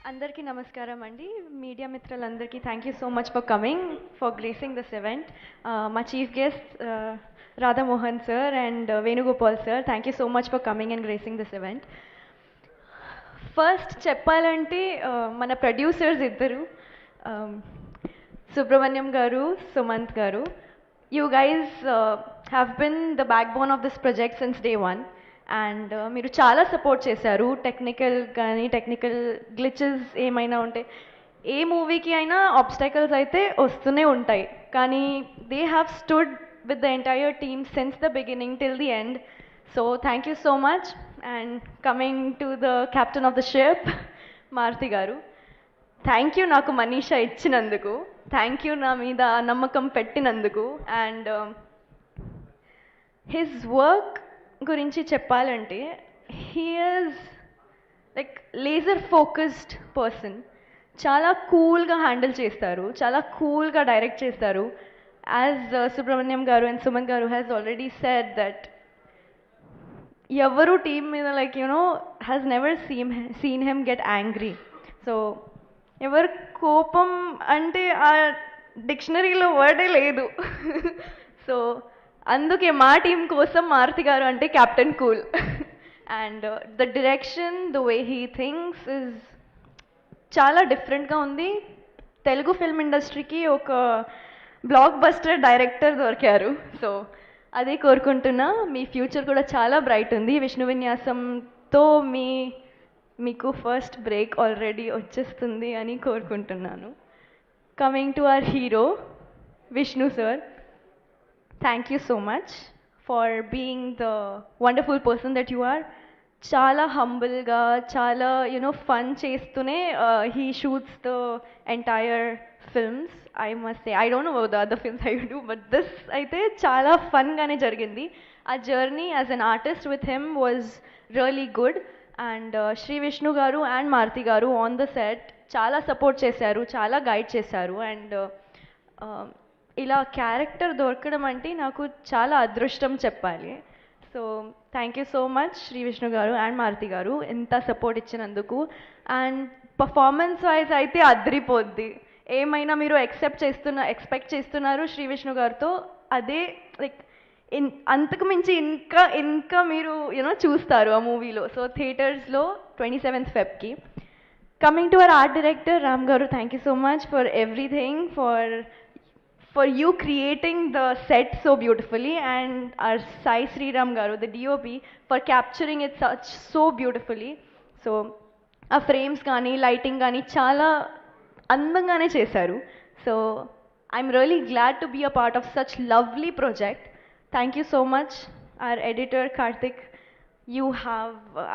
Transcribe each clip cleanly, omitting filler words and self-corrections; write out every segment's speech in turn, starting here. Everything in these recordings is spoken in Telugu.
అందరికీ నమస్కారం అండి. మీడియా మిత్రులందరికీ thank you so much for coming, for gracing this event. మా chief guest Radhamohan sir and Venugopal sir, thank you so much for coming and gracing this event. First చెప్పాలంటే మన ప్రొడ్యూసర్స్ ఇద్దరు, సుబ్రహ్మణ్యం గారు, సుమంత్ గారు. You guys have been the backbone of this project since day one. And మీరు చాలా సపోర్ట్ చేశారు. టెక్నికల్ గ్లిచెస్ ఏమైనా ఉంటే, ఏ మూవీకి అయినా ఆబ్స్టైకల్స్ అయితే వస్తూనే ఉంటాయి, కానీ they have stood with the entire team since the beginning till the end. So thank you so much. And coming to the captain of the ship, Maruthi garu, thank you నాకు మనీషా ఇచ్చినందుకు, థ్యాంక్ యూ నా మీద నమ్మకం పెట్టినందుకు. అండ్ హిజ్ వర్క్ గురించి చెప్పాలంటే, he is like laser focused person. చాలా కూల్గా హ్యాండిల్ చేస్తారు, చాలా కూల్గా డైరెక్ట్ చేస్తారు. యాజ్ సుబ్రహ్మణ్యం గారు అండ్ సుమన్ గారు హ్యాస్ ఆల్రెడీ సెడ్ దట్ ఎవరు టీమ్ మీద like has never seen him get angry. So ఎవరు కోపం అంటే ఆ డిక్షనరీలో వర్డే లేదు. సో అందుకే మా టీం కోసం మారుతి గారు అంటే captain cool. And the direction, the way he thinks is చాలా డిఫరెంట్గా ఉంది. తెలుగు ఫిల్మ్ ఇండస్ట్రీకి ఒక బ్లాక్ బస్టర్ డైరెక్టర్ దొరికారు. సో అదే కోరుకుంటున్నా. మీ ఫ్యూచర్ కూడా చాలా బ్రైట్ ఉంది. విష్ణు విన్యాసంతో మీకు ఫస్ట్ బ్రేక్ ఆల్రెడీ వచ్చేస్తుంది అని కోరుకుంటున్నాను. Coming to our hero Vishnu sir, thank you so much for being the wonderful person that you are. చాలా హంబుల్గా, చాలా ఫన్ చేస్తూనే he shoots the entire films. I must say, I don't know the other films I do, but this అయితే చాలా ఫన్గానే జరిగింది. ఆ journey as an artist with him was really good. And Shri Vishnu garu and Maruthi garu on the set చాలా సపోర్ట్ చేశారు, చాలా గైడ్ చేశారు. అండ్ ఇలా క్యారెక్టర్ దొరకడం అంటే నాకు చాలా అదృష్టం చెప్పాలి. So thank you so much Shri Vishnu garu and Maruthi గారు ఎంత సపోర్ట్ ఇచ్చినందుకు. అండ్ పర్ఫార్మెన్స్ వైజ్ అయితే అదిరిపోద్ది. ఏమైనా మీరు ఎక్స్పెక్ట్ చేస్తున్నారు శ్రీ విష్ణు గారితో, అదే లైక్ అంతకు మించి ఇంకా మీరు చూస్తారు ఆ మూవీలో. సో థియేటర్స్లో 27th Febకి. Coming to our art director Ram గారు, thank you so much for everything, for you creating the set so beautifully, and our Sai Sriram garu, the DOP, for capturing it so beautifully. So a frames gaani, lighting gaani chala andangane chesaru. So I'm really glad to be a part of such lovely project. Thank you so much. Our editor Karthik,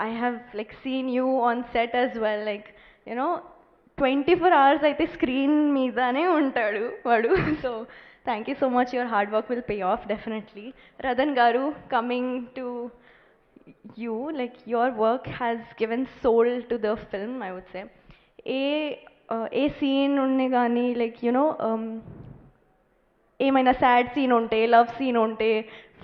I have like seen you on set as well, like 24 hours అయితే స్క్రీన్ మీదనే ఉంటాడు వాడు. So thank you so much. Your hard work will pay off definitely. Ratan గారు, coming to you, like your work has given soul to the film, I would say. ఏ సీన్ ఉండే కానీ లైక్ ఏమైనా సాడ్ సీన్ ఉంటే, లవ్ సీన్ ఉంటే,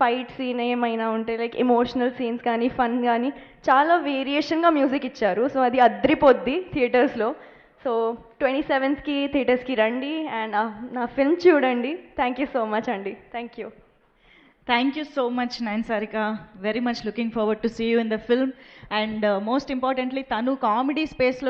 ఫైట్ సీన్ ఏమైనా ఉంటే, లైక్ ఎమోషనల్ సీన్స్ కానీ, ఫన్ కానీ, చాలా వేరియేషన్గా మ్యూజిక్ ఇచ్చారు. సో అది అద్రిపోద్ది థియేటర్స్లో. సో 27th థియేటర్స్కి రండి అండ్ నా ఫిల్మ్ చూడండి. థ్యాంక్ యూ సో మచ్ అండి. Thank you. Thank you so much, Nayan Sarika. Very much looking forward to see you in the film. And most importantly, Tanu comedy space lo